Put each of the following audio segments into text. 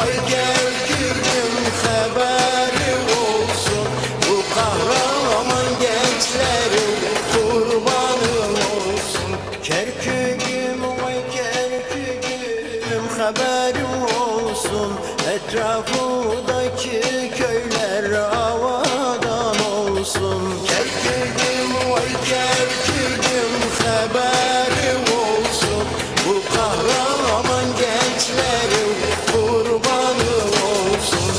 vay gel gülüm haberi olsun. Bu kahraman gençlerin kurbanı olsun. Kerkük'üm vay Kerkük'üm haberim olsun. Etrafındaki köyler havadan olsun. Kerkük'üm vay Kerkük'üm haberim olsun. Bu kahraman gençlerin kurbanı olsun.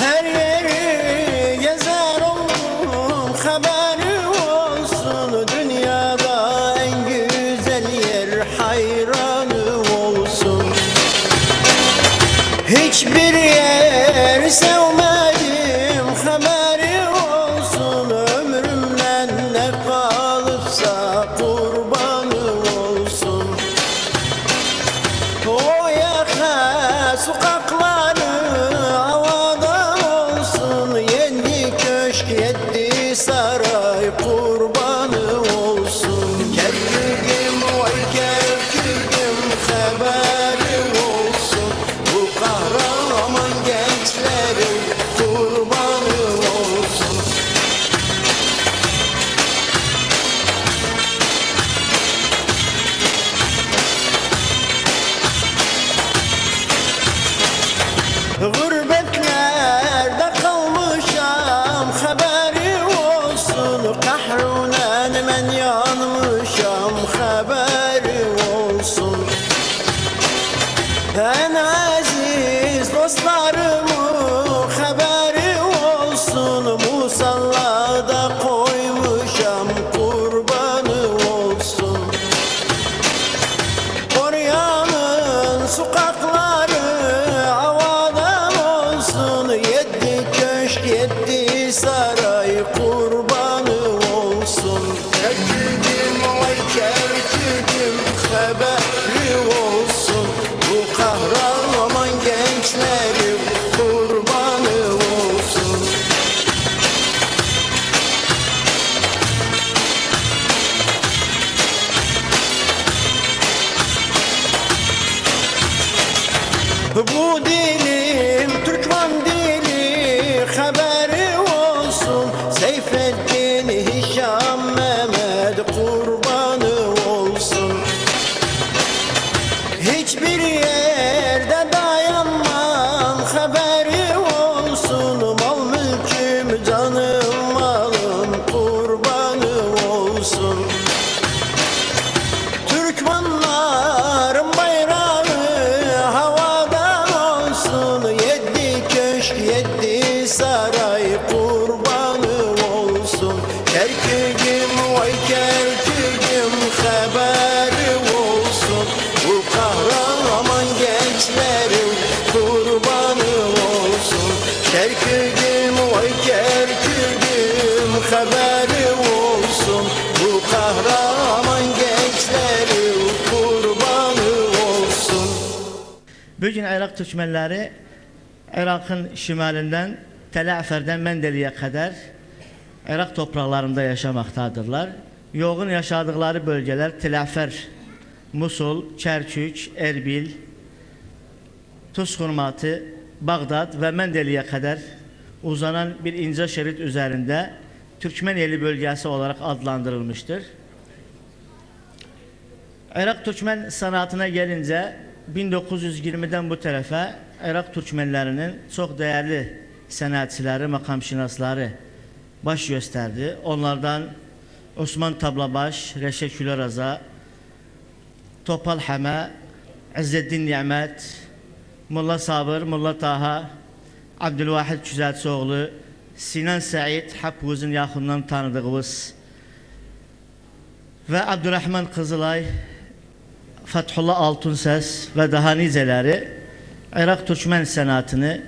Her yeri gezerim haberi olsun. Dünyada en güzel yer hayranı olsun. Hiçbir yer sevmedim haberi olsun. Ömrümden ne kalıpsa kurbanı olsun. O yaka sokakları havadan olsun. Yedi köşk yedi saray kurbanı olsun. Kerkük'üm vay Kerkük'üm haberi olsun. Bu kahraman gençlerin kurbanı olsun. Gurbetlerde kalmışam haberi olsun. Kahrından ben yanmışam haberi olsun. En aziz dostlarımın haberi olsun. Musallada koymuşam kurbanı olsun. Korya'nın sokakları havadan olsun. Yedi köşk yedi saray kurbanı olsun. Kerkük'üm vay Kerkük'üm haberi olsun. Bu kahraman gençlerin kurbanı olsun. Bu dilim Türkmen dili haberi olsun. Seyfettin Hişam Mehmet kurbanı olsun. Hiçbir yerde dayanmam haberi olsun. Mal mülküm canım malım kurbanı olsun. Türkmenlerin bayrağı havadan olsun. Yedi köşk yedi saray kurbanı olsun. Kerkük'üm vay Kerkük'üm haberi olsun. Bu kahraman gençlerin kurbanı olsun. Kerkük'üm vay Kerkük'üm haberi olsun. Bu kahraman gençlerin kurbanı olsun. Bugün Irak Türkmenleri Irak'ın şimalinden Tel Afer'den Mendeli'ye kadar Irak topraklarında yaşamaktadırlar. Yoğun yaşadıkları bölgeler Tel Afer, Musul, Kerkük, Erbil, Tuzhurmatı, Bağdat ve Mendeli'ye kadar uzanan bir ince şerit üzerinde Türkmeneli bölgesi olarak adlandırılmıştır. Irak Türkmen sanatına gelince 1920'den bu tarafa Irak Türkmenlerinin çok değerli sanatçıları, makamşinasları baş gösterdi. Onlardan Osman Tablabaş, Reşet Külaraza, Topal Hama, İzzeddin Nimet, Molla Sabır, Molla Taha, Abdülvahid Güzelçioğlu, Sinan Said, hepimizin yakından tanıdığımız ve Abdurrahman Kızılay, Fethullah Altunses ve daha niceleri Irak Türkmen sanatını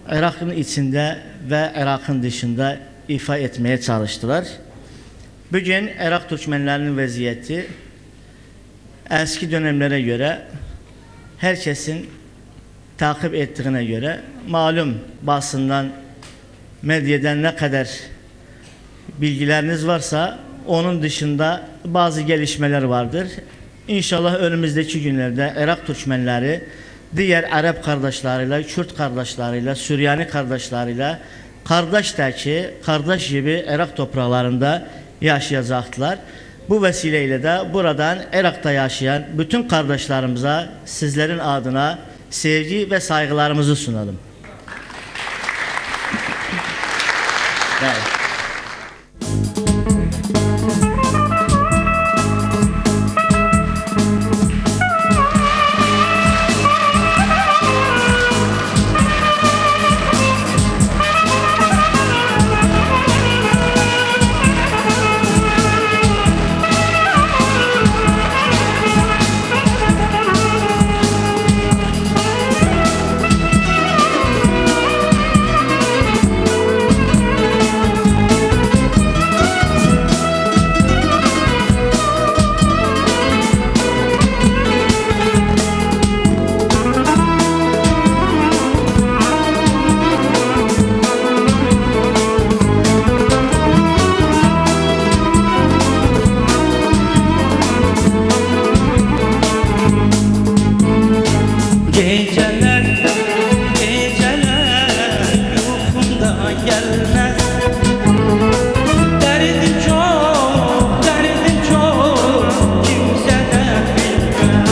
Irak'ın içinde ve Irak'ın dışında ifa etmeye çalıştılar. Bugün Irak Türkmenlerinin vaziyeti eski dönemlere göre herkesin takip ettiğine göre malum basından medyadan ne kadar bilgileriniz varsa onun dışında bazı gelişmeler vardır. İnşallah önümüzdeki günlerde Irak Türkmenleri diğer Arap kardeşleriyle, Kürt kardeşleriyle, Süryani kardeşleriyle kardeşteki, kardeş gibi Irak topraklarında yaşayacaklar. Bu vesileyle de buradan Irak'ta yaşayan bütün kardeşlerimize sizlerin adına sevgi ve saygılarımızı sunalım. Evet. Geceler, geceler uykumda gelmez. Derdim çok, kimse de bilmez.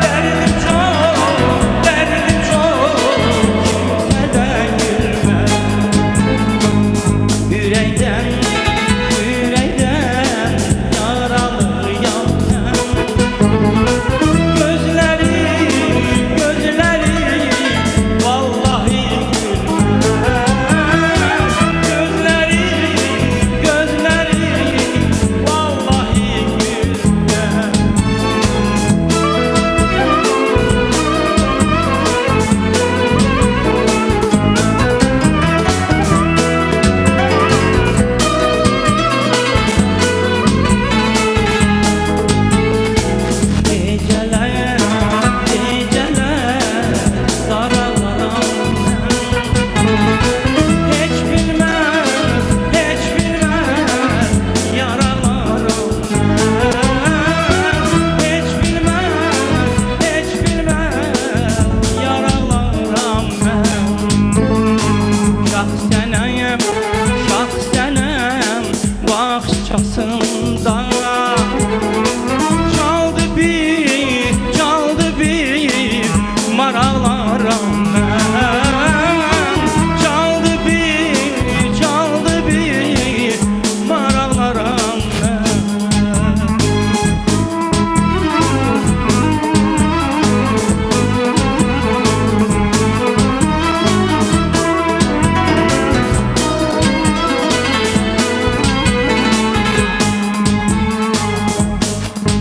Derdim çok, kimse de gülmez. Yüreğden, yüreğden yaralı yandım. Çaldı bir maraqlaram mən. Çaldı bir maraqlaram mən.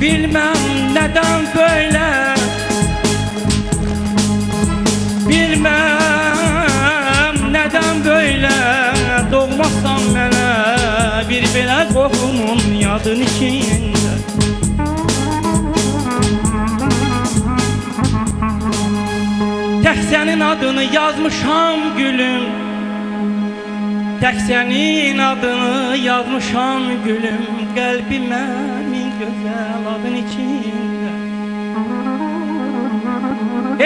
Bilmem neden böyle, bilmem neden böyle doğmazsan mənə bir belə qohumun yadın içində. Tək sənin adını yazmışam gülüm, tək sənin adını yazmışam gülüm, qəlbimə min gözəl adın içində.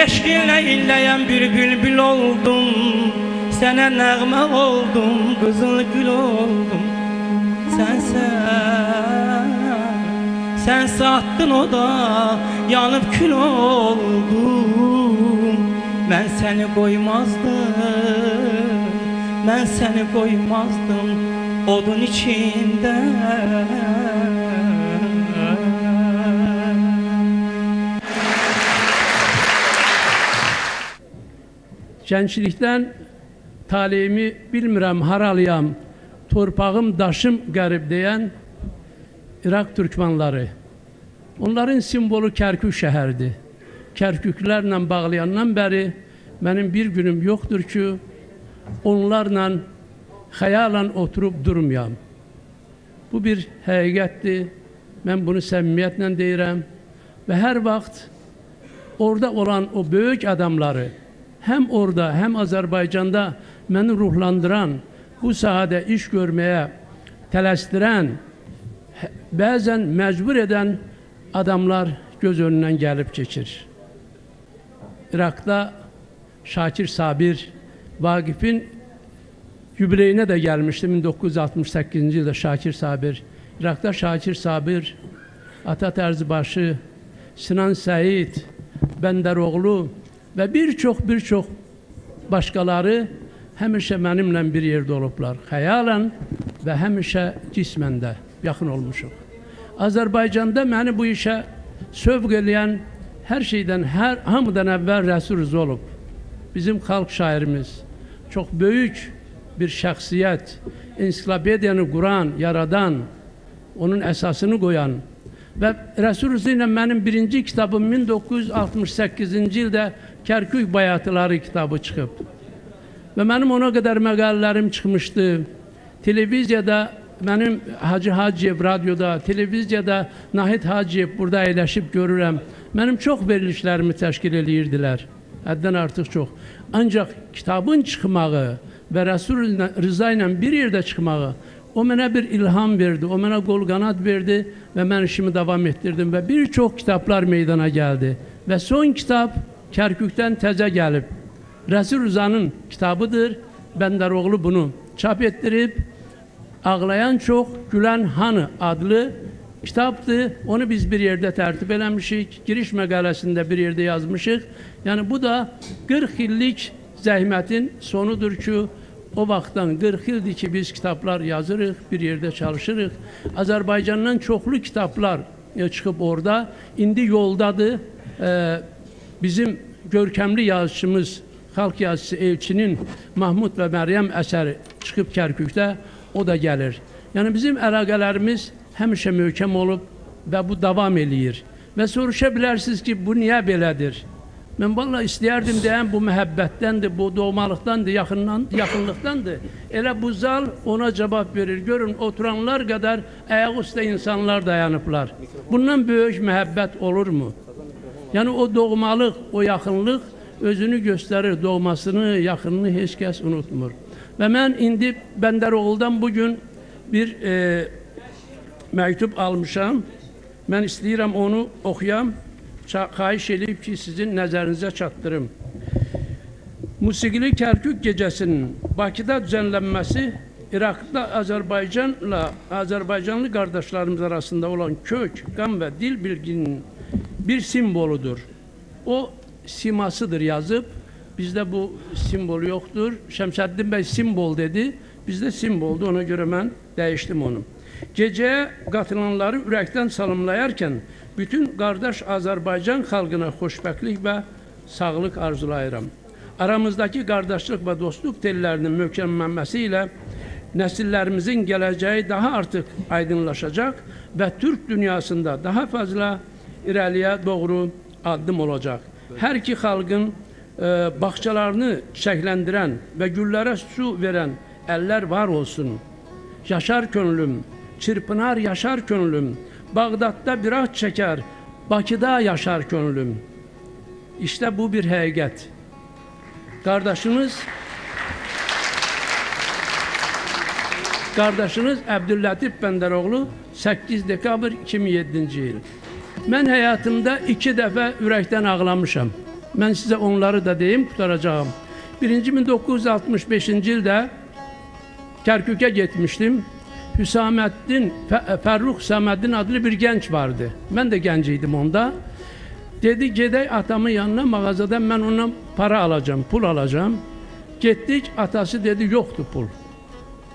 Eşqinlə inləyən bir bülbül oldum, sənə nəğmə oldum, qızıl gül oldum. Sen sattın o da yanıp kül oldum. Ben seni koymazdım, ben seni koymazdım odun içinde. Gençlikdən taleyimi bilmirəm haralıyam, torpağım daşım qərib deyən İraq Türkmenləri. Onların simbolu Kərkük şəhərdir. Kərküklərlə bağlayandan bəri mənim bir günüm yoxdur ki, onlarla xəyalən oturub durmayam. Bu bir həqiqətdir, mən bunu səmimiyyətlə deyirəm və hər vaxt orada olan o böyük adamları, həm orada, həm Azərbaycanda məni ruhlandıran, bu sahada iş görmeye tələsdirən, bəzən məcbur edən adamlar göz önündən gəlib keçir. Irak'ta Şakir Sabir, Vagif'in jubileyine de gelmişti 1968. yılda Şakir Sabir. Irak'ta Şakir Sabir, Ata Terzibaşı, Sinan Seyid, Benderoğlu ve birçok başkaları həmişə mənimlə bir yerdə olublar. Xəyalən və həmişə cismən də yaxın olmuşuq. Azərbaycanda məni bu işə sövq eləyən hər şeydən, hamıdan əvvəl Rəsul Rza olub. Bizim xalq şairimiz, çox böyük bir şəxsiyyət, ensiklopediyanı quran, yaradan, onun əsasını qoyan və Rəsul Rza ilə mənim birinci kitabım 1968-ci ildə Kərkük Bayatıları kitabı çıxıb. Və mənim ona qədər məqalələrim çıxmışdı. Televiziyada mənim Hacı Hacıyev radyoda, televiziyada Nahid Hacıyev burada əyləşib görürəm. Mənim çox verilişlərimi təşkil edirdilər. Həddən artıq çox. Ancaq kitabın çıxmağı və Rəsul Rza ilə bir yerdə çıxmağı o mənə bir ilham verdi, o mənə qol qanad verdi və mən işimi davam etdirdim və bir çox kitablar meydana gəldi. Və son kitab Kərkükdən təzə gəlib. Rəsul Rza'nın kitabıdır. Benderoğlu bunu çap ettirib. Ağlayan Çox, Gülən Hanı adlı kitabdır. Onu biz bir yerdə tərtib eləmişik. Giriş məqaləsində bir yerdə yazmışıq. Yəni bu da 40 illik zəhmətin sonudur ki, o vaxtdan 40 ildir ki biz kitablar yazırıq, bir yerdə çalışırıq. Azərbaycandan çoxlu kitablar çıxıb orada. İndi yoldadır. Bizim görkəmli yazıcımız, xalq yazıcısı Elçinin Mahmud və Məryəm əsəri çıxıb Kərkükdə, o da gəlir. Yəni bizim əlaqələrimiz həmişə möhkəm olub və bu davam eləyir. Və soruşa bilərsiniz ki, bu niyə belədir? Mən vallahi istəyərdim deyəm, bu məhəbbətdəndir, bu doğmalıqdandır, yaxınlıqdandır. Elə bu zal ona cavab verir. Görün, oturanlar qədər ayaq üstə insanlar dayanıblar. Bundan böyük məhəbbət olurmu? Yəni o doğmalıq, o yaxınlıq özünü göstərir, doğmasını, yaxınını heç kəs unutmur. Və mən indi Benderoğlu'dan bugün bir məktub almışam. Mən istəyirəm onu oxuyam. Xahiş edib ki, sizin nəzərinizə çatdırım. Musiqili Kərkük gecəsinin Bakıda düzənlənməsi İraqda Azərbaycanlı qardaşlarımız arasında olan kök, qan və dil bilginin bir simboludur. O simasıdır yazıb. Bizdə bu simbol yoxdur. Şəmsəddin bəy simbol dedi. Bizdə simboldur. Ona görə mən dəyişdim onu. Gecəyə qatılanları ürəkdən salamlayarkən bütün qardaş Azərbaycan xalqına xoşbəxtlik və sağlıq arzulayıram. Aramızdakı qardaşlıq və dostluq tellərinin möhkəmlənməsi ilə nəsillərimizin gələcəyi daha artıq aydınlaşacaq və Türk dünyasında daha fazla irəliyə doğru addım olacaq. Hər iki xalqın bağçalarını çiçəkləndirən və güllərə su verən əllər var olsun. Yaşar könlüm, çırpınar yaşar könlüm, Bağdadda bir ah çəkər, Bakıda yaşar könlüm. İşte bu bir həqiqət. Qardaşınız Əbdüllətif Benderoğlu 8 dekabr 2007-ci il. Mən həyatımda 2 dəfə ürəkdən ağlamışam. Mən sizə onları da deyim, qutaracağım. Birinci 1965-ci ildə Kərkükə getmişdim. Fərrux Hüsaməddin adlı bir gənc vardı. Mən də gənc idim onda. Dedi, gedək atamın yanına, mağazada mən ondan para alacağım, pul alacağım. Getdik, atası dedi, yoxdur pul.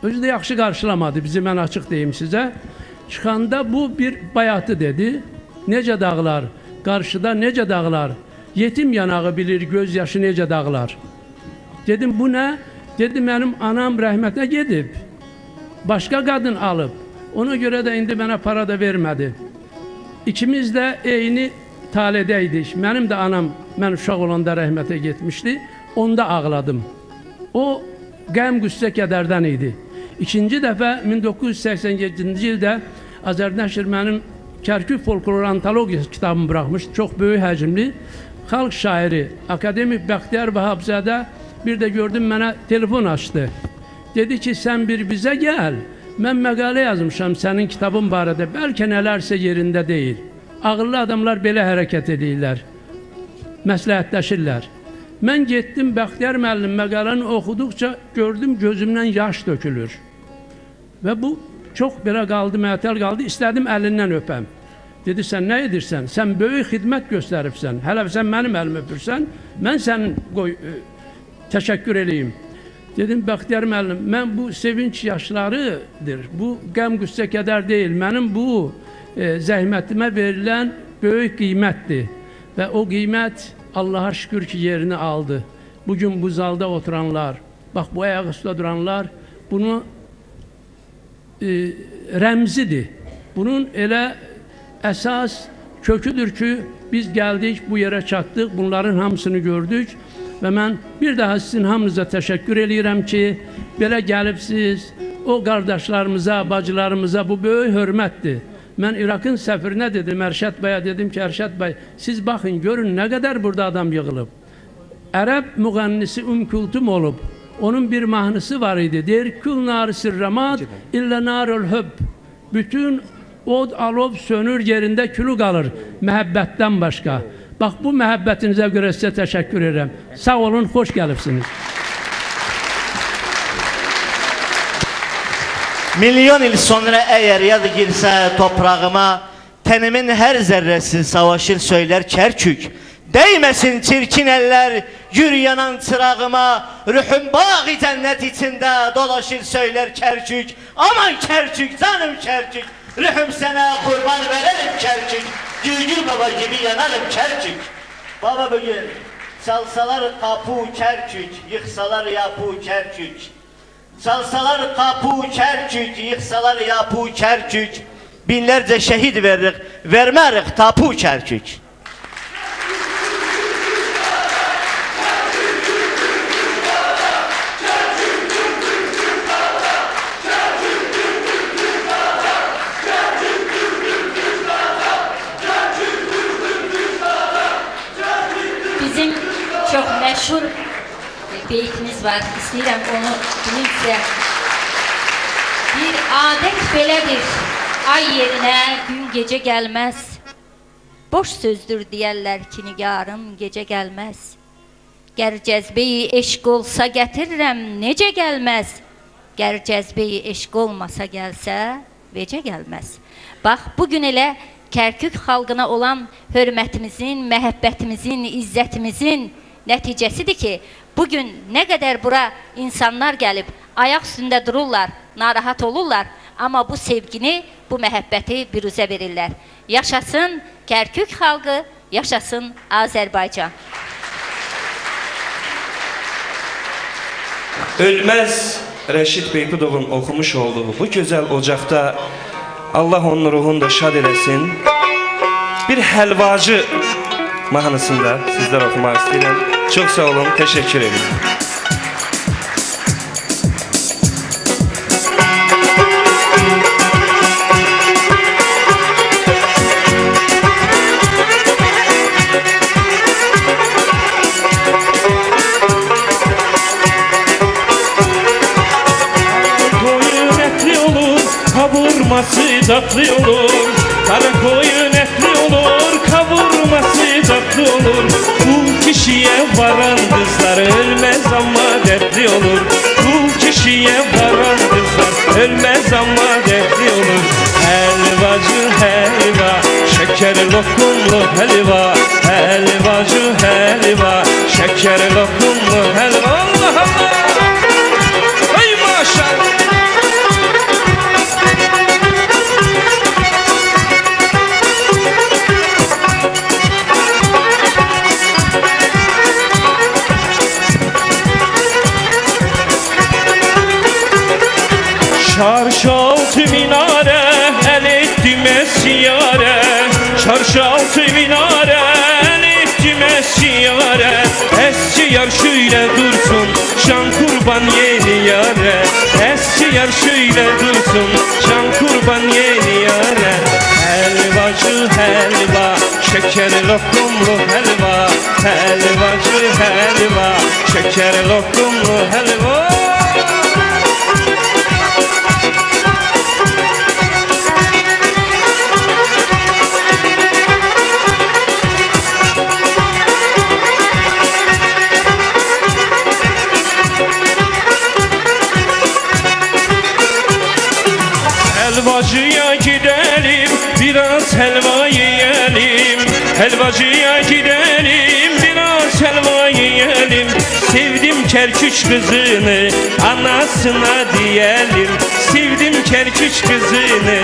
Özü də yaxşı qarşılamadı bizi, mən açıq deyim sizə. Çıxanda bu bir bayatı dedi. Necə dağlar, qarşıda necə dağlar, yetim yanağı bilir, göz yaşı necə dağlar. Dedim, bu nə? Dedi, mənim anam rəhmətə gedib. Başqa qadın alıb. Ona görə də indi mənə para da vermədi. İkimiz də eyni talədəydik. Mənim də anam, mən uşaq olanda rəhmətə getmişdi. Onda ağladım. O, qəm qüssə kədərdən idi. İkinci dəfə 1987-ci ildə Azərnəşr mənim Kərkük folklor antologiyası kitabımı bıraxmış. Çox böyük həcmli. Xalq şairi, akademik Bəxtiyar Vahabzadə bir də gördüm mənə telefon açdı. Dedi ki sen bir bize gel. Ben məqalə yazmışam sənin kitabın barədə. Bəlkə nələrsə yerində deyil. Ağıllı adamlar belə hərəkət edirlər. Məsləhətləşirlər. Mən getdim Bəxtiyar müəllim məqaləni oxuduqca gördüm gözümdən yaş dökülür. Və bu çox belə qaldı, məətəl qaldı. İstədim əlindən öpəm. Dedi sən nə edirsən? Sən böyük xidmət göstəribsən. Hələ sən mənim əlimi öpürsən, mən sənin təşəkkür eləyim. Dedim Bəxtiyar müəllim, mən bu sevinç yaşlarıdır. Bu qəm qüssə qədər deyil. Mənim bu zəhmətimə verilən böyük qiymətdir. Və o qiymət Allah'a şükür ki yerini aldı. Bugün bu zalda oturanlar, bax bu ayaq üstə duranlar, bunu rəmzidir. Bunun elə əsas köküdür ki, biz gəldik, bu yerə çatdıq, bunların hamısını gördük və mən bir daha sizin hamınıza təşəkkür edirəm ki, belə gəlibsiz, o qardaşlarımıza, bacılarımıza bu böyük hörmətdir. Mən İraqın səfirinə dedim, Ərşad bəyə dedim ki, Ərşad bəy, siz baxın, görün nə qədər burada adam yığılıb. Ərəb müğənnisi Kultum olub, onun bir mahnısı var idi, deyir, kül narı sirramat, illə narul hübb. Bütün od, alov sönür, yerində külü qalır, məhəbbətdən başqa. Bax, bu məhəbbətinizə görə sizə təşəkkür edirəm. Sağ olun, xoş gəlibsiniz. Milyon il sonra eğer yad girse toprağıma, tenimin her zerresi savaşır söyler Kerkük. Değmesin çirkin eller gür yanan çırağıma, ruhum bağı cennet içinde dolaşır söyler Kerkük. Aman Kerkük, canım Kerkük, ruhum sana kurban verelim Kerkük. Gülgül baba gibi yanarım Kerkük. Baba bugün çalsalar kapı Kerkük, yıksalar yapı Kerkük. Çalsalar kapı Kerkük, yıksalar yapı Kerkük. Binlerce şehit verdik, vermerik tapu Kerkük. Bizim çok meşhur beytimiz var. İstəyirəm onu bilinsə. Bir adət belədir. Ay yerinə gün gecə gəlməz. Boş sözdür deyərlər ki, nigarım gecə gəlməz. Gər cəzbəyi eşq olsa gətirirəm, necə gəlməz? Gər cəzbəyi eşq olmasa gəlsə, necə gəlməz? Bax, bugün elə Kərkük xalqına olan hörmətimizin, məhəbbətimizin, izzətimizin nəticəsidir ki, bugün nə qədər bura insanlar gəlib, ayaq üstündə dururlar, narahat olurlar, amma bu sevgini, bu məhəbbəti biruzə verirlər. Yaşasın Kərkük xalqı, yaşasın Azərbaycan. Ölməz Rəşid Beypudovun oxumuş olduğu bu gözəl ocaqda Allah onun ruhunu da şad eləsin. Bir Həlvacı mahnısında sizlər oxumaq istəyirəm. Çox sağ olun, təşəkkür ederim. Koyun etli olur, kavurması tatlı olur. Kara koyun etli olur, kavurması tatlı olur. Bu kişiye varan kızlar ölmez ama dertli olur. Bu kişiye varan kızlar ölmez ama dertli olur. Helvacı helva, şeker lokumlu helva. Helvacı helva, şeker lokumlu helva. Allah Allah! Ey maşallah! Çarşaltı minare, el ettim esiyare. Çarşaltı minare, el ettim esiyare. Eski yar şöyle dursun, can kurban yeni yare. Eski yar şöyle dursun, can kurban yeni yare. Helvacı helva, şeker lokumlu helva. Helvacı helva, şeker lokumlu helva. helvacıya gidelim, biraz helva yiyelim. Helvacıya gidelim, biraz helva yiyelim. Sevdim Kerküç kızını, anasına diyelim. Sevdim Kerküç kızını,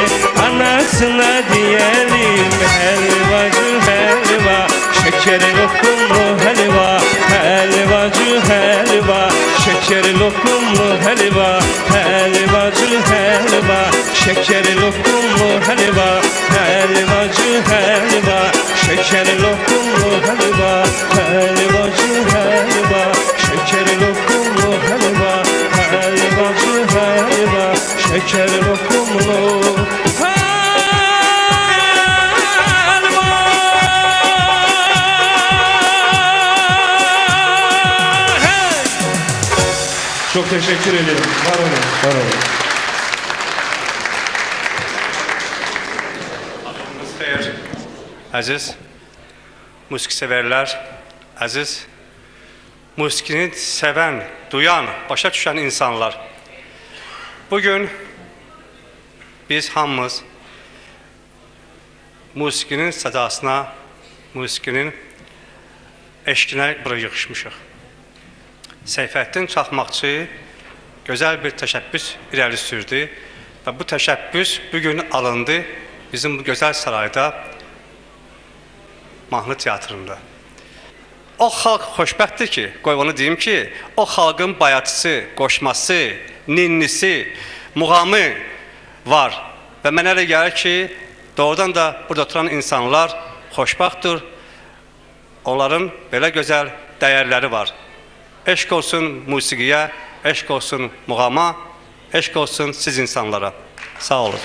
anasına diyelim. Helvacı helva, şekeri lokumlu helva. Helvacı helva, şekeri lokumlu helva. Helvacı helva, şekeri lokumlu helva. Helvacı helva, şekeri lokumlu helva. Helvacı helva, şekeri lokumlu helva. Helvacı helva, şekeri lokumlu helva. Çok teşekkür ederim. Var olun. Var olun. Xeyr, əziz musiqi sevərlər, əziz musiqini sevən, duyan, başa düşən insanlar. Bugün biz hamımız musiqinin sədasına, musiqinin eşqinə bura yığışmışıq. Seyfəddin Çaxmaqçı gözəl bir təşəbbüs irəli sürdü və bu təşəbbüs bugün alındı bizim bu gözəl sarayda, mahnı teatrında. O xalq xoşbəxtdir ki, qoy onu deyim ki, o xalqın bayatısı, qoşması, ninnisi, muğamı var və mənə elə gəlir ki, doğrudan da burada oturan insanlar xoşbəxtdir, onların belə gözəl dəyərləri var. Eşq olsun musiqiyə, eşq olsun muğama, eşq olsun siz insanlara. Sağ olun.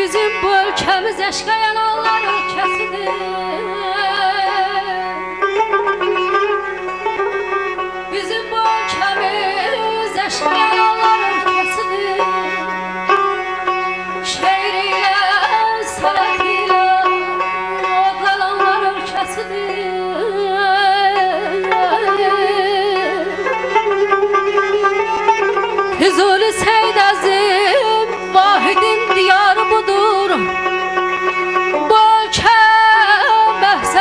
Bizim bu ölkəmiz eşqə yananlar ölkəsidir. Bizim bu ölkəmiz eşqə yananlar ölkəsidir. Şeir ilə, sanat ilə odlananlar ölkəsidir. Füzuli Seyd Əzim Vahidin diyarı budur. Bu ölkə məhz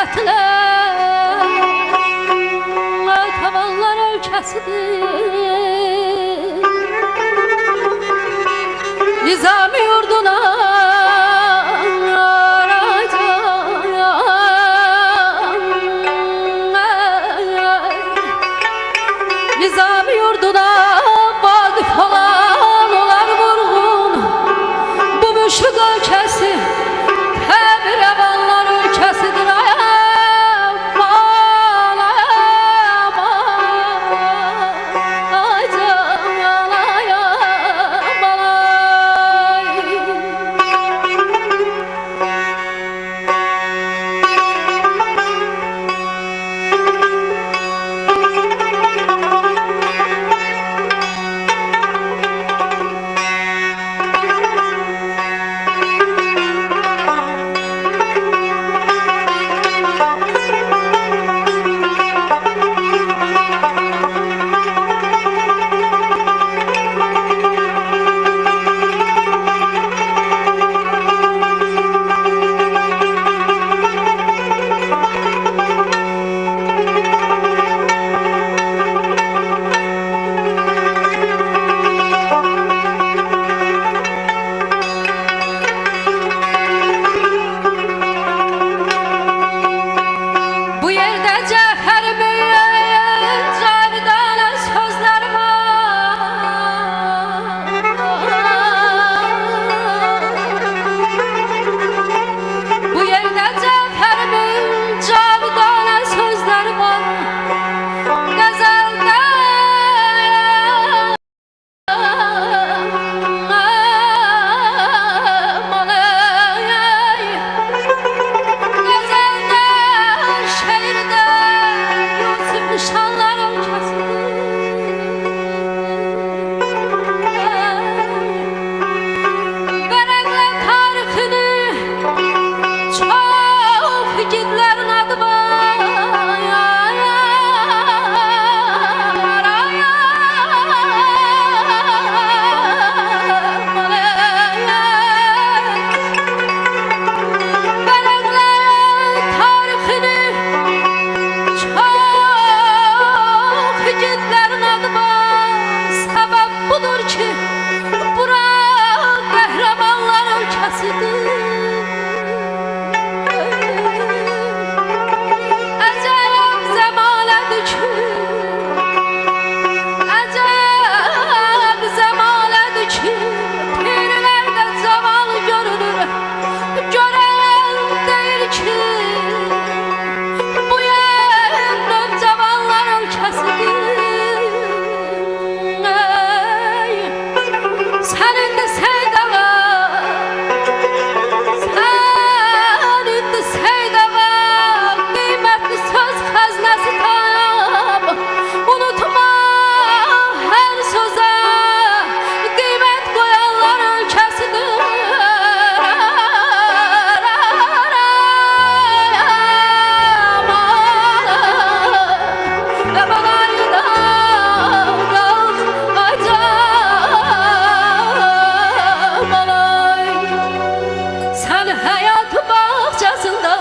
Sen hayat bahçesinde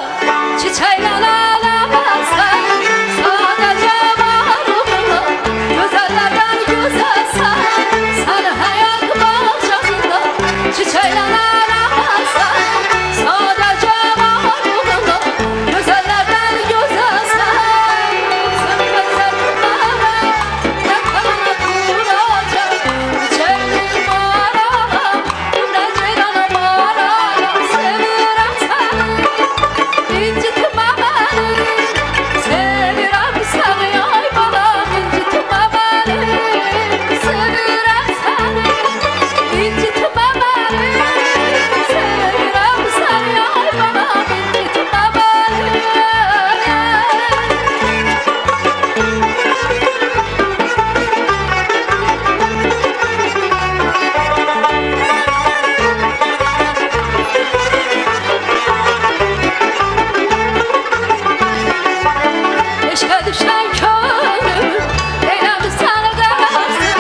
çiçeğle alamazsan. Sadece varlığınla güzellerden güzelsen. Sen hayat bahçesinde çiçeğle alamazsan. Sadece varlığınla güzellerden güzelsen. Sen benzetmeme ne kanat vuracak. Çevrim arama ne ceylanım arama. Sevirem seni incitme beni. Sevirem seni ay bana incitme beni. Sevirem seni incitme beni. Sevirem seni ay bana incitme beni. Eşke düşen könlüm eylemi sana dersin.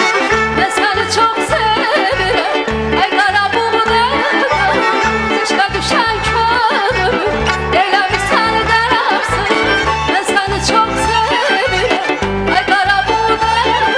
Ben seni çok severim ey kara buğdayım. Eşke düşen könlüm eylemi sana dersin. Ben seni çok severim ey kara buğdayım.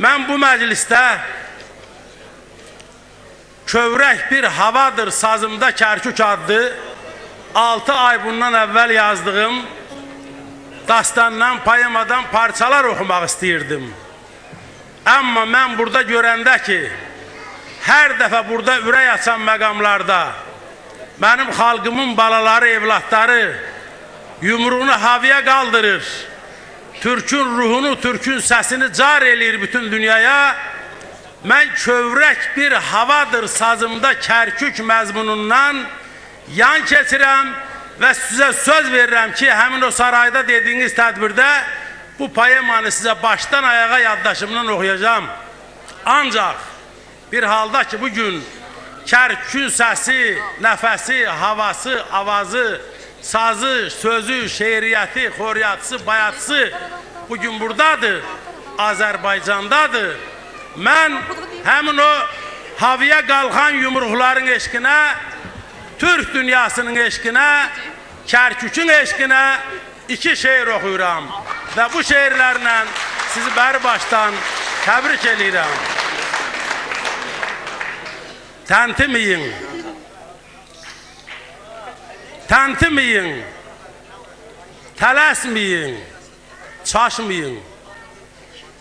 Mən bu məclisdə kövrək bir havadır sazımda Kərkük adlı 6 ay bundan əvvəl yazdığım dastandan, poemadan parçalar oxumaq istəyirdim. Amma mən burada görəndə ki, hər dəfə burada ürək açan məqamlarda mənim xalqımın balaları, evlatları yumruğunu havaya qaldırır. Türkün ruhunu, Türkün səsini car eləyir bütün dünyaya. Mən kövrək bir havadır sazımda Kərkük məzmunundan yan keçirəm və sizə söz verirəm ki, həmin o sarayda dediyiniz tədbirdə bu poemanı sizə başdan ayağa yaddaşımdan oxuyacağım. Ancaq bir halda ki, bugün Kərkükün səsi, nəfəsi, havası, avazı, sazı, sözü, şeiriyyəti, xoriyatısı, bayatısı bugün buradadır, Azərbaycandadır. Mən həmin o havaya qalxan yumruqların eşqinə, Türk dünyasının eşqinə, Kərkükün eşqinə 2 şeir oxuyuram. Və bu şeirlərlə sizi bəri başdan təbrik edirəm. Təntiməyin. Təntiməyin, tələsməyin, çaşmayın.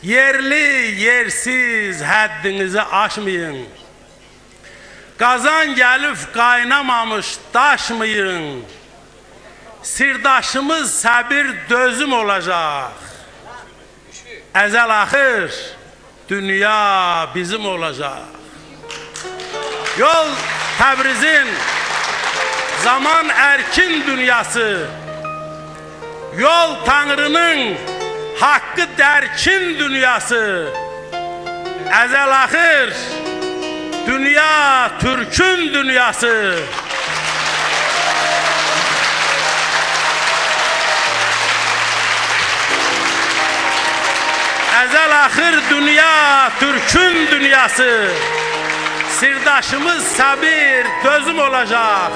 Yerli, yersiz həddinizi aşmayın. Qazan gəlib qaynamamış daşmayın. Sirdaşımız səbir dözüm olacaq. Əzəl axır, dünya bizim olacaq. Yol Təbrizin zaman erkin dünyası, yol Tanrı'nın hakkı derkin dünyası, ezel ahir dünya Türk'ün dünyası. Ezel ahir dünya Türk'ün dünyası. Sirdaşımız sabir dözüm olacak.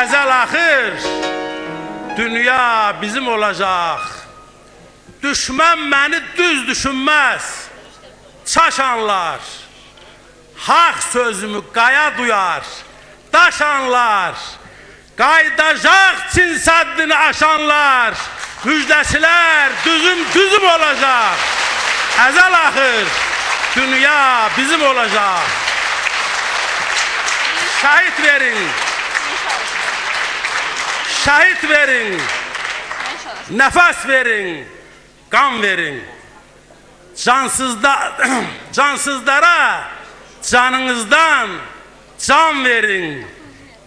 Ezel ahir dünya bizim olacak. Düşmən məni düz düşünmez. Çaşanlar hak sözümü qaya duyar. Daşanlar qaydacaq Çin səddini aşanlar. Müjdəsilər düzüm olacak. Ezel ahir dünya bizim olacak. Şahit verin. Şahit verin. Nefes verin. Kan verin. Cansızlara canınızdan can verin.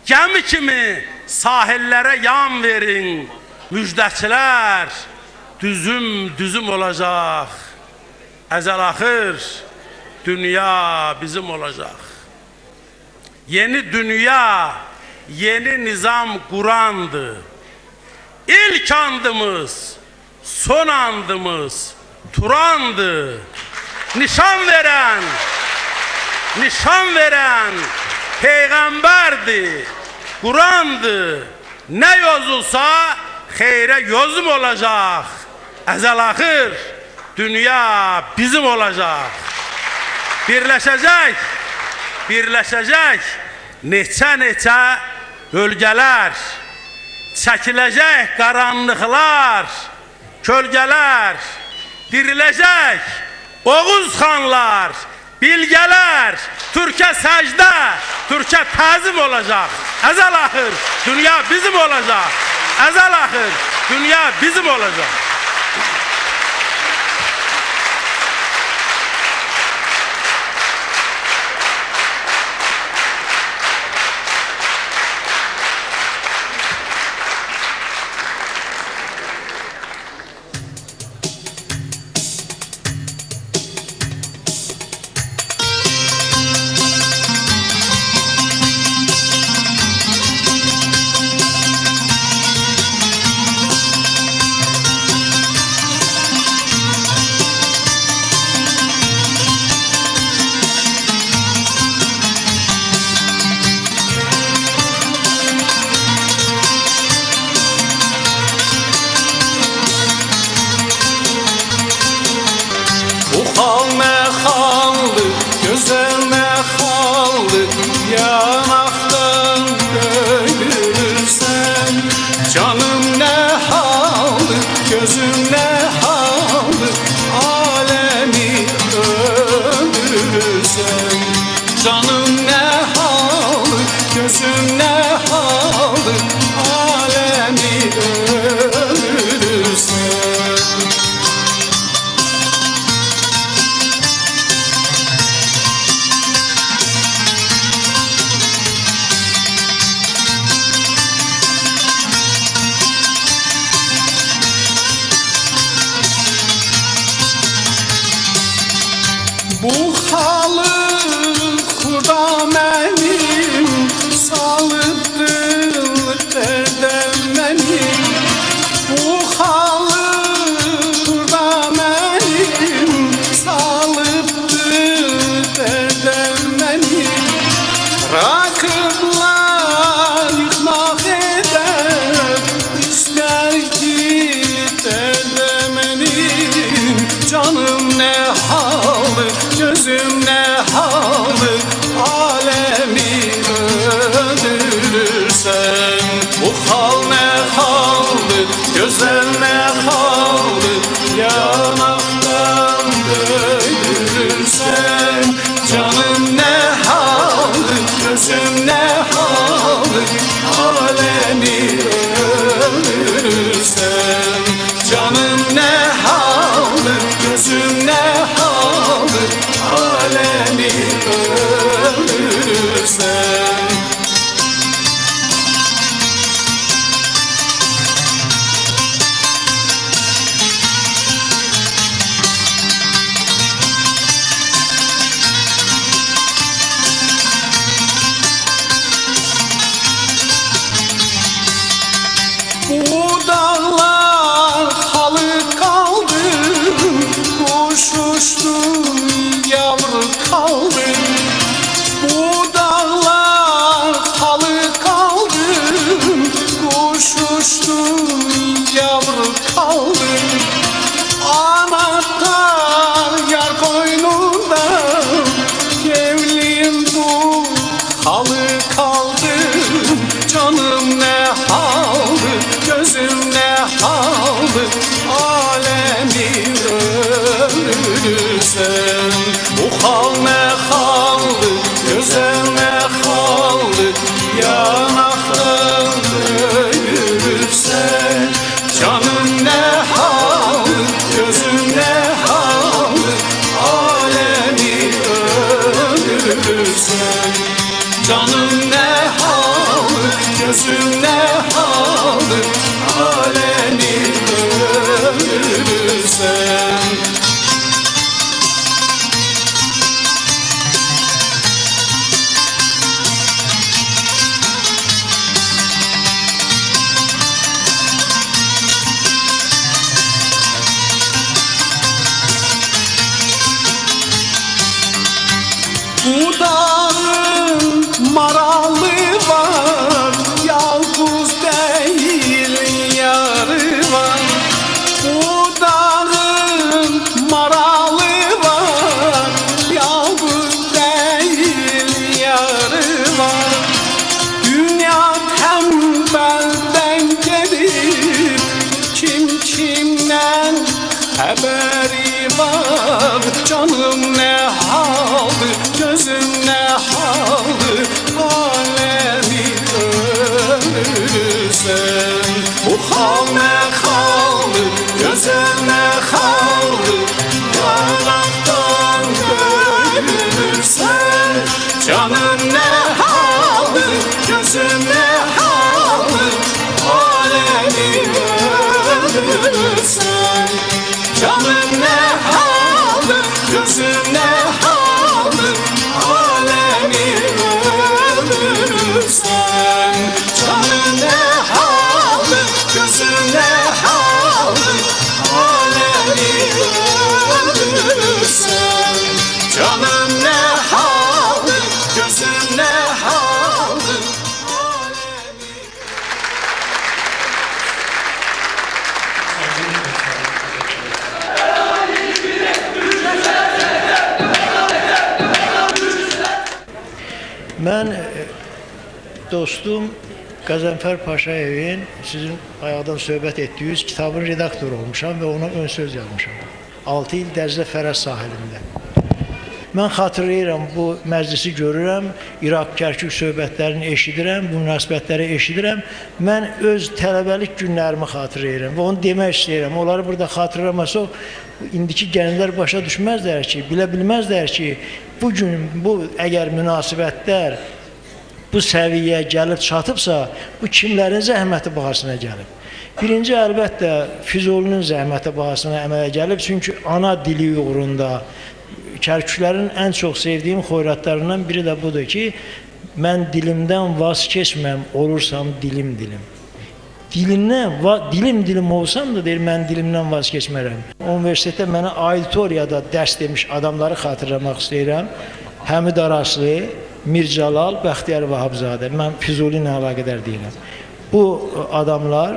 Gemi kimi sahillere yan verin. Müjdəçilər düzüm olacak. Ezel ahır dünya bizim olacak. Yeni dünya, yeni nizam Kur'an'dı. İlk andımız, son andımız Turan'dı. Nişan veren peygamberdi, Kur'an'dı. Ne yazılsa hayre yozum olacak. Ezel ahır dünya bizim olacak. Birleşecek neçə bölgeler, çekilecek karanlıklar, kölgeler, dirilecek Oğuz xanlar, bilgeler, Türk'e secde, Türk'e tazim olacak. Ezel ahır dünya bizim olacak. Ezel ahır dünya bizim olacak. Yanaktan dökülürsen canım ne halı, gözüm ne halı, alemi öldürürsen canım ne halı, gözüm ne halı, alemi öldürürsen. Bu halı Xuda mənim salıbdır dərdəm mənim. Bu halı Xuda mənim salıbdır dərdəm mənim. Rakıblar yıxmaq edər, istər ki dərdəm mənim. Canım ne halı, gözüm ne halı, alemi öldürürsen. Bu hal ne halı, gözler ne halı, yanaktan dökülürsen. Canım ne halı, gözüm ne halı, alemi öldürürsen. Canım ne halı, gözüm ne halı, alemi öldürürsen. gözüm ne haldır alemi ölürsen. Dudağın maralı var, yalnız değil yarı var. Dudağın maralı var, yalnız değil yarı var. Dünya tembelden gelir, kim kimden haberi var. Canım ne haldır, gözüm ne haldır alemi ölürsen. Bu hal ne haldır, gözüm ne haldır yanaktan görürsen. Canım ne haldır, gözüm ne haldır alemi ölürsen. Canım ne haldır, gözüm ne haldır alemi ölürsen. Canım ne haldır, gözüm ne haldır alemi ölürsen. Canım ne haldır, gözüm ne haldır alemi. Mən dostum Qəzənfər Paşayevin sizin ayaqdan söhbət etdiyiniz kitabın redaktoru olmuşam və ona ön söz yazmışam. 6 il Dərzə Fərəz sahilində. Mən xatırlayıram, bu məclisi görürəm, İraq-Kərkük söhbətlərini eşidirəm, bu münasibətləri eşidirəm. Mən öz tələbəlik günlərimi xatırlayıram və onu demək istəyirəm. Onları burada xatırlamasa, indiki gənclər başa düşməzlər ki, bilə bilməzlər ki, bugün bu əgər münasibətlər bu səviyyəyə gəlib çatıbsa, bu kimlərin zəhməti bahasına gəlib? Birinci, əlbəttə, Füzulinin zəhməti bahasına əmələ gəlib, çünki ana dili uğrunda Kərküklərin ən çox sevdiyim xoyratlarından biri də budur ki, mən dilimdən vaz keçməm, olursam dilim. Dilim olsam da deyir, mən dilimdən vaz keçmərəm. Universitetdə mənə auditoriyada dərs demiş adamları xatırlamaq istəyirəm. Həmid Araslı, Mir Cəlal, Bəxtiyar Vahabzadə. Mən Füzuli ilə əlaqədar deyirəm. Bu adamlar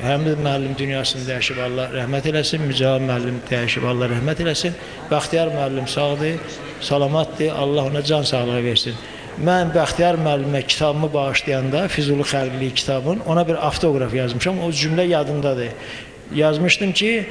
Həmid müəllim dünyasını dəyişib Allah rəhmət eləsin, Mücahid müəllim dəyişib Allah rəhmət eləsin. Bəxtiyar müəllim sağdır, salamatdır, Allah ona can sağlığı versin. Mən Bəxtiyar müəllimə kitabımı bağışlayanda, Füzuli xəlqiliyi kitabın, ona bir avtoqraf yazmışam, o cümlə yadımdadır. Yazmışdım ki,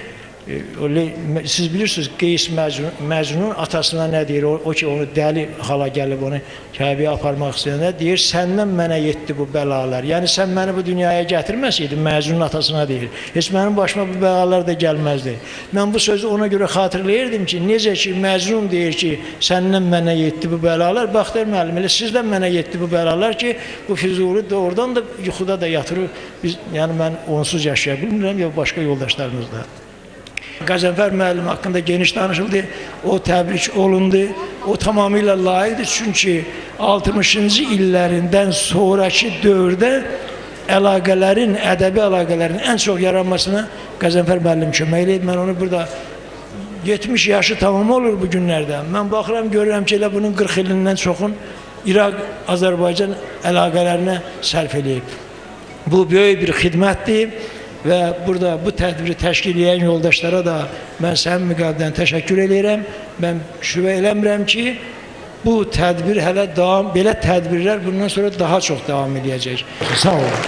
siz bilirsiniz, Qeys Məcnun atasına nə deyir, o ki onu dəli hala gəlib onu Kəbəyə aparmaq istəyəndə deyir, səndən mənə yetdi bu bəlalar. Yəni sən məni bu dünyaya gətirməsəydin, Məcnunun atasına deyir, heç mənim başıma bu bəlalar da gəlməzdi. Mən bu sözü ona görə xatırlayırdım ki, necə ki Məcnun deyir ki, səndən mənə yetdi bu bəlalar, Bəxtiyar müəllim, elə sizdən mənə yetdi bu bəlalar ki, bu Füzuli doğrudan da yuxuda da yatırır. Yəni mən onsuz yaşaya bilmirəm ya başqa yoldaşlarımız da. Qəzənfər müəllim haqqında geniş danışıldı, o təbrik olundu, o tamamilə layiqdir, çünki 60-cı illərindən sonraki dövrdə əlaqələrin, ədəbi əlaqələrin ən çox yaranmasına Qəzənfər müəllim kömək eləyib. Mən onu burada 70 yaşı tamam olur bu günlərdə. Mən baxıram, görürəm ki, elə bunun 40 ilindən çoxun İraq-Azərbaycan əlaqələrinə sərf eləyib. Bu böyük bir xidmətdir. Və burada bu tədbiri təşkil edən yoldaşlara da mən sənin müqabilindən təşəkkür edirəm. Mən şübhə eləmirəm ki, bu tədbir hələ davam, belə tədbirlər bundan sonra daha çox davam edəcək. Sağ olun.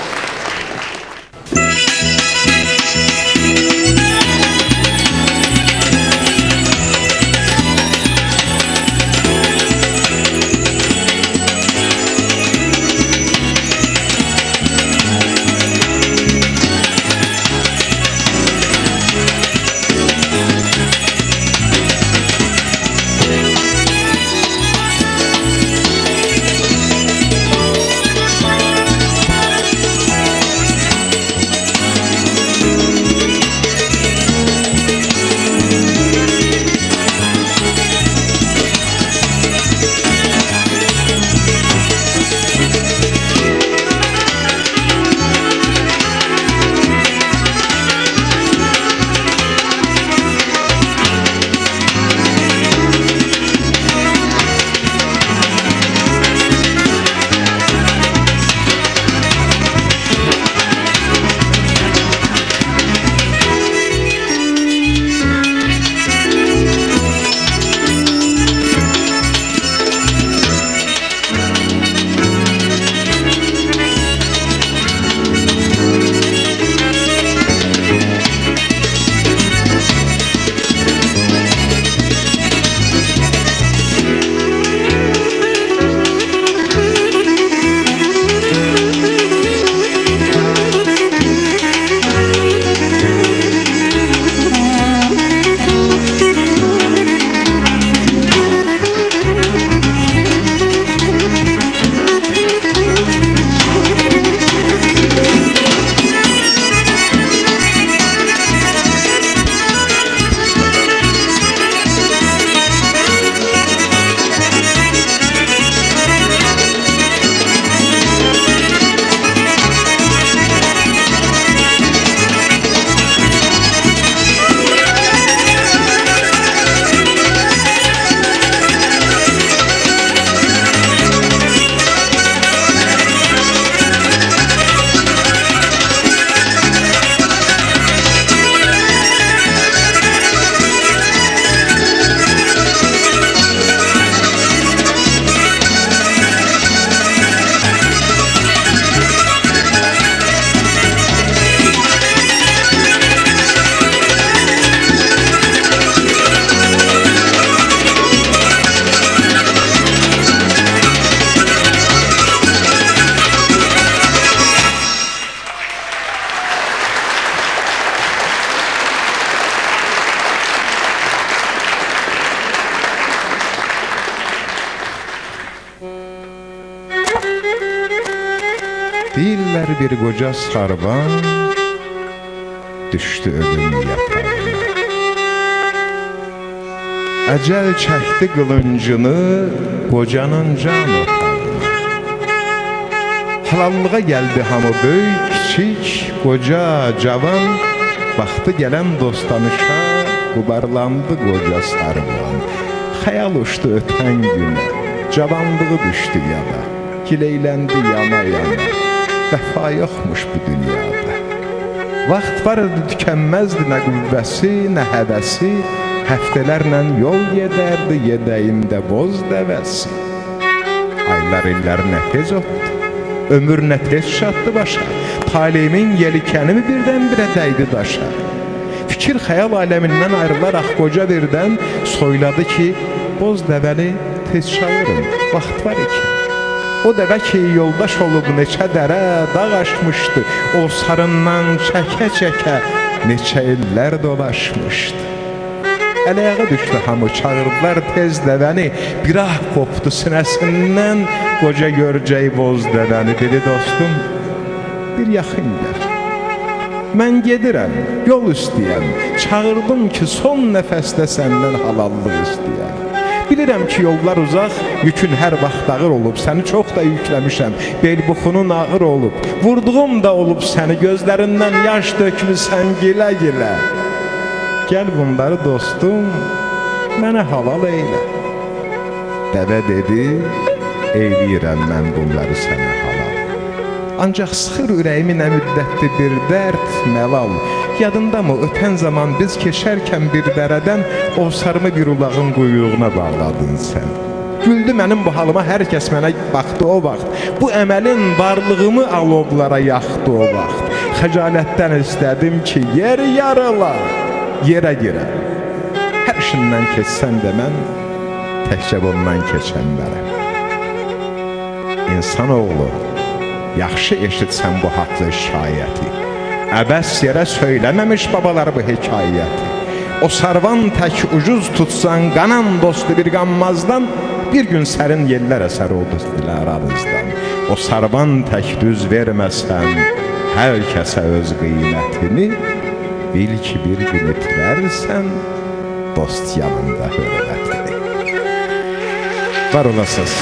Gözəl bir qoca sarban düşdü ölüm yatağına. Əcəl çəkdi qılıncını qocanın can otağına. Halallığa gəldi hamı böyük, kiçik, qoca, cavan. Baxdı gələn dostanışa, qubarlandı qoca sarban. Xəyal uçdu ötən günə, cavanlığı düşdü yana. Gileyləndi yana-yana, vəfa yoxmuş bu dünyada. Vaxt vardı tükənməzdi nə qüvvəsi, nə həvəsi. Həftələrlə yol gedərdi yedəyində boz dəvəsi. Aylar illər nə tez otdu, ömür nə tez çatdı başa. Talemin yelikənimi birdən-birə dəydi daşa. Fikir xəyal aləmindən ayrılaraq qoca birdən soyladı ki, boz dəvəni tez çağırın, vaxt var iki. O dəvə ki, yoldaş olub neçə dərə, dağ aşmışdı. O sarından çəkə-çəkə neçə illər dolaşmışdı. Əl-ayağa düşdü hamı, çağırdılar tez dəvəni. Bir ah qopdu sinəsindən, qoca görcək boz dəvəni. Dedi dostum, bir yaxın gəl. Mən gedirəm, yol istəyəm. Çağırdım ki, son nəfəsdə səndən halallıq istəyəm. Bilirəm ki, yollar uzaq, yükün hər vaxt ağır olub. Səni çox da yükləmişəm, belbuxunun ağır olub. Vurduğum da olub səni, gözlərindən yaş dökmüsən gilə-gilə. Gəl bunları dostum, mənə halal eylə. Dəvə dedi, eyləyirəm mən bunları sənə halal. Ancaq sıxır ürəyimi nə müddətli bir dərd, məlal. Yadındamı, ötən zaman biz keçərkən bir dərədən o sarımı bir ulağın quyruğuna bağladın sən. Güldü mənim bu halıma, hər kəs mənə baxdı o vaxt. Bu əməlin varlığımı alovlara yaxdı o vaxt. Xəcalətdən istədim ki, yer yarıla, yerə girə. Hər işindən keçsən də mən, təkcə bundan keçənlərəm. İnsanoğlu, yaxşı eşitsən bu haqlı şikayəti. Əbəs yerə söyləməmiş babalar bu hekayəti. O sarvan tək ucuz tutsan, qanan dostu bir qanmazdan, bir gün sərin yellər əsər oldu dilə aranızdan. O sarvan tək düz verməsən, hər kəsə öz qiymətini, bil ki, bir gün itirərsən, dost yanında hörmətini. Var olasınız.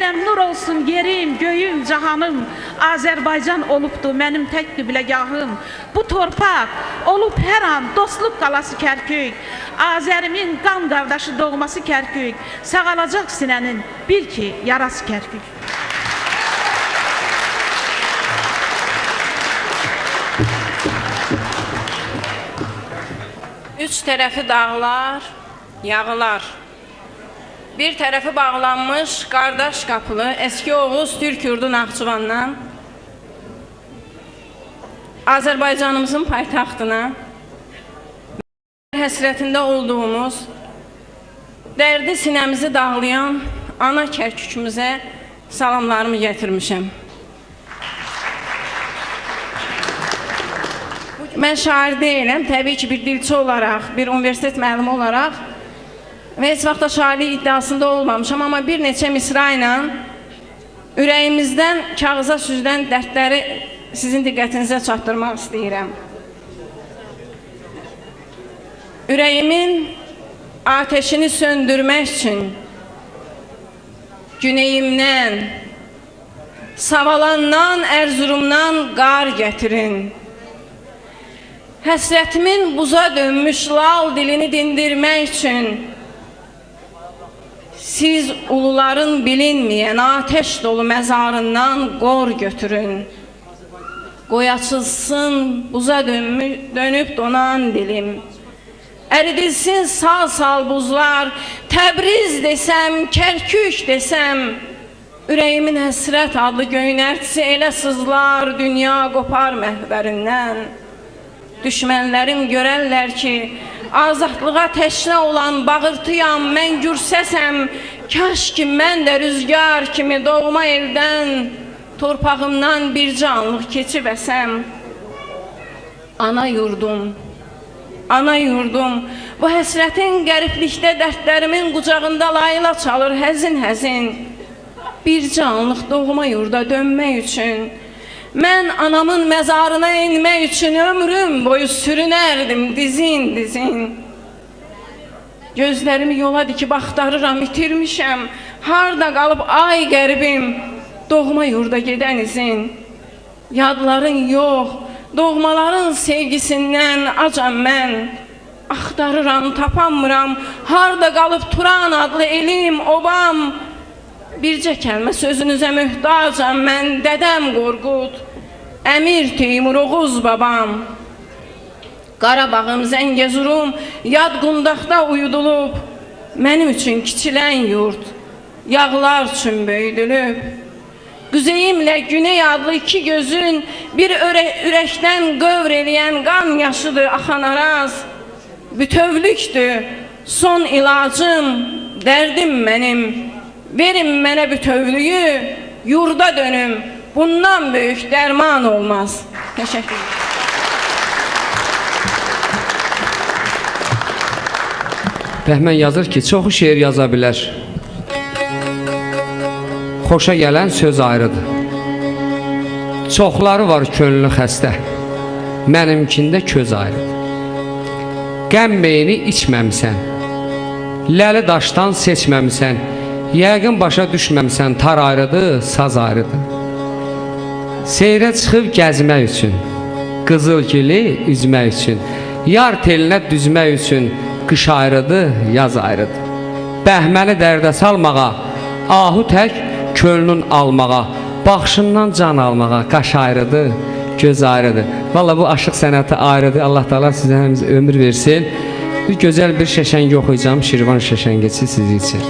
deyirəm, nur olsun yerim, göyüm, cahanım. Azərbaycan olubdu mənim tək qibləgahım. Bu torpaq olub hər an dostluq qalası Kərkük. Azərimin qan qardaşı doğması Kərkük. Sağalacaq sinənin bil ki, yarası Kərkük. Üç tərəfi dağlar, yağılar. Bir tərəfi bağlanmış qardaş qapılı eski Oğuz Türk yurdu Naxçıvandan Azərbaycanımızın paytaxtına həsrətində olduğumuz, dərdi sinəmizi dağlayan ana Kərkükümüzə salamlarımı gətirmişəm. Mən şair deyiləm, təbii ki, bir dilçi olaraq, bir universitet müəllimi olaraq və heç vaxt da şairlik iddiasında olmamışam, amma bir neçə misra ilə ürəyimizdən kağıza süzülən dərdləri sizin diqqətinizə çatdırmaq istəyirəm. Ürəyimin ateşini söndürmək üçün güneyimdən, Savalandan, Ərzurumdan qar gətirin. Həsrətimin buza dönmüş lal dilini dindirmək üçün siz uluların bilinməyən ateş dolu məzarından qor götürün. Qoy açılsın buza dönüb donan dilim. Əridilsin sal-sal buzlar, Təbriz desəm, Kərkük desəm, ürəyimin həsrət adlı göynərtisi elə sızlar, dünya qopar məhvərindən. Düşmənlərim görərlər ki, azadlığa təşnə olan bağırtıyam, mən gürsəsəm, kaş ki mən də rüzgar kimi doğma eldən, torpağımdan bir canlıq keçib əsəm. Ana yurdum, ana yurdum, bu həsrətin qəriblikdə dərdlərimin qucağında layla çalır həzin-həzin. Bir canlıq doğma yurda dönmək üçün, mən anamın məzarına inmək üçün ömrüm boyu sürünərdim dizin-dizin. Gözlərimi yola dikib axtarıram, itirmişəm. Harda qalıb ay qəribim, doğma yurda gedən izin. Yadların yox, doğmaların sevgisindən acam mən. Axtarıram, tapamıram, harda qalıb Turan adlı elim, obam. Bircə kəlmə sözünüzə möhtacam mən, dədəm Qorqud, Əmir Teymur Oğuz babam. Qarabağım, Zəngəzurum, yad qundaqda uyudulub, mənim üçün kiçilən yurt, yağlar üçün böyüdülüb. Qüzeyimlə Güney adlı iki gözün bir ürəkdən qövr eləyən qan yaşıdır axan araz. Bütövlükdür son ilacım, dərdim mənim. Verin mənə bütövlüyü, yurda dönüm. Bundan böyük dərman olmaz. Təşəkkür ederim. Bəhmən yazır ki, çoxu şeir yaza bilər. Xoşa gələn söz ayrıdır. Çoxları var könlü xəstə, mənimkində köz ayrıdır. Qəm meyini içməmsən, ləli daşdan seçməmsən, yəqin başa düşməmsən, tar ayrıdır, saz ayrıdır. Seyrə çıxıb gəzmək üçün, qızılgili üzmək üçün, yar telinə düzmək üçün, qış ayrıdır, yaz ayrıdır. Bəhməni dərdə salmağa, ahu tək könlün almağa, baxışından can almağa, qaş ayrıdır, göz ayrıdır. Valla bu aşıq sənəti ayrıdır. Allah Teala sizə həmizə ömür versin. Bir gözəl bir şəşəng oxuyacağım, Şirvan şəşəngəsi sizi için.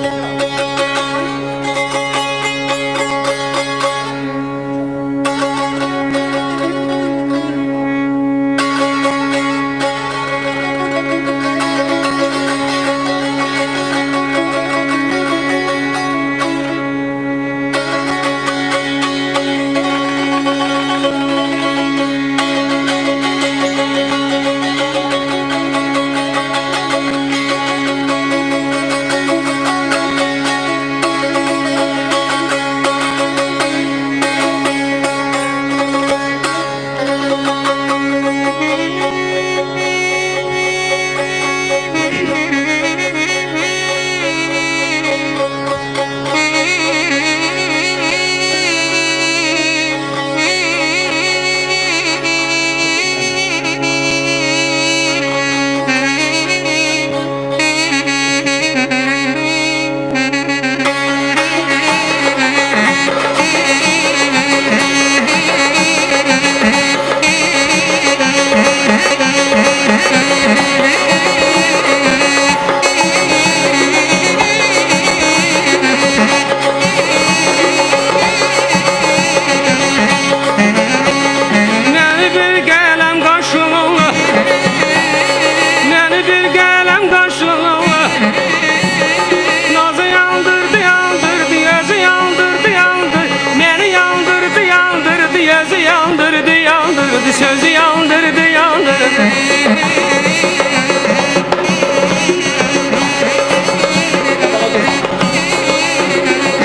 yandırdı, sözü yandırdı, yandırdı.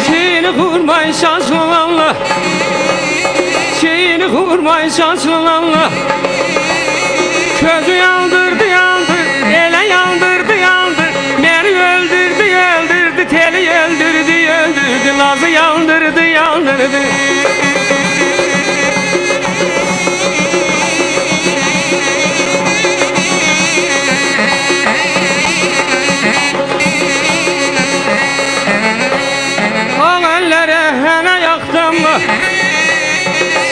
Şeyini kurmayı şaşılanla, şeyini kurmayı şaşılanla, közü yandırdı, yandırdı, ele yandırdı, yandırdı. Beni öldürdü, öldürdü, teli öldürdü, öldürdü. Nazı yandırdı, yandırdı.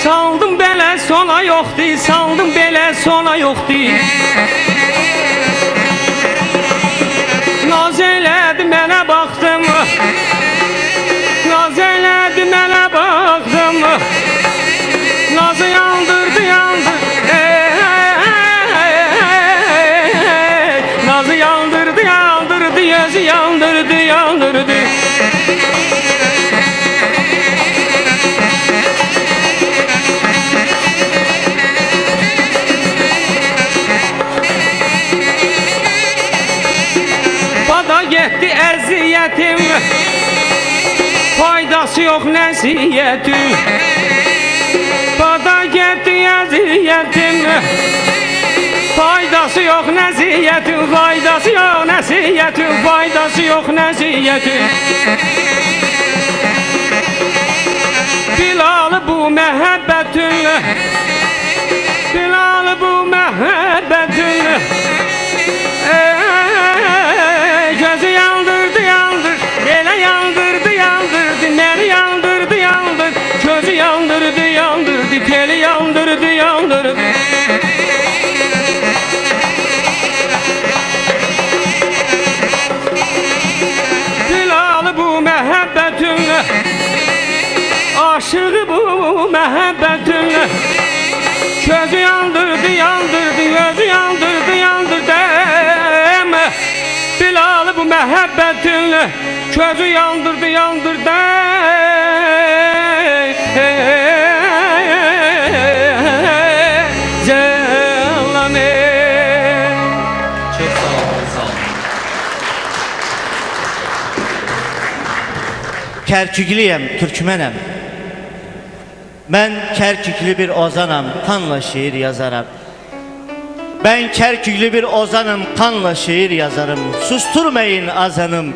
Saldım belə sona yoxdur, saldım belə sona yoxdur. Naz elədi mənə baxdım, naz elədi mənə baxdım. Nazı yandırdı, yandırdı, nazı yandırdı, yandırdı, gözü yandırdı, yandırdı. Getdi əziyyətim, faydası yox nəsiyyətim. Bada getdi əziyyətim, faydası yox nəsiyyətim, faydası yox nəsiyyətim, faydası yox nəsiyyətim. Bilalı bu məhəbbətin, bilalı bu məhəbbətin. Gözü yandırdı, yandırdı, elə yandırdı, yandırdı, məni yandırdı, yandırdı. Gözü yandırdı, yandırdı, teli yandırdı, yandırdı. Bilalı bu məhəbbətin, aşığı bu məhəbbətin. Gözü yandırdı, yandırdı, gözü yandırdı, yandırdı. Bilalı bu məhəbbətinlə közü yandırdı, yandırdı. Cəllame. Çox sağ olun, sağ olun. Kərküklüyəm, türkmənəm. Mən kərküklü bir ozanam, kanla şiir yazaram. Ben Kerküklü bir ozanım, kanla şiir yazarım. Susturmayın azanım,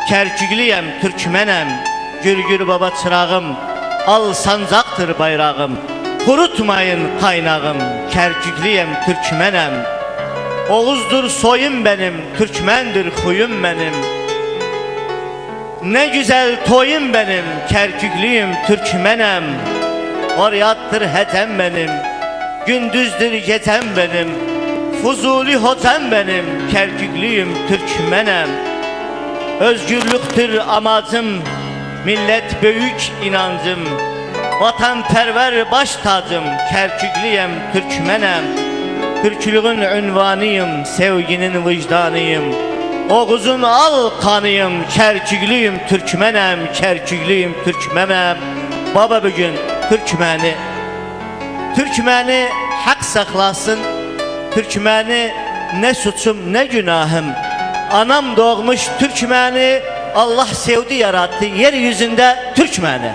Kerküklüyem, Türkmenem. Gürgür baba çırağım, al sancaktır bayrağım. Kurutmayın kaynağım, Kerküklüyem, Türkmenem. Oğuzdur soyum benim, Türkmendir huyum benim. Ne güzel toyum benim, Kerküklüyüm, Türkmenem. Oryattır hetem benim, gündüzdür yetem benim. Fuzuli hotem benim, Kerküklüyüm, Türkmenem. Özgürlüktür amacım, millet büyük inancım. Vatanperver baş tacım, Kerküklüyüm, Türkmenem. Türklüğün ünvanıyım, sevginin vicdanıyım. Oğuz'un al kanıyım, Kerküklüyüm, Türkmenem, Kerküklüyüm, Türkmenem. Baba bugün Türkmeni hak saklasın. Türkmeni ne suçum ne günahım. Anam doğmuş Türkmeni, Allah sevdi yarattı yeryüzünde Türkmeni.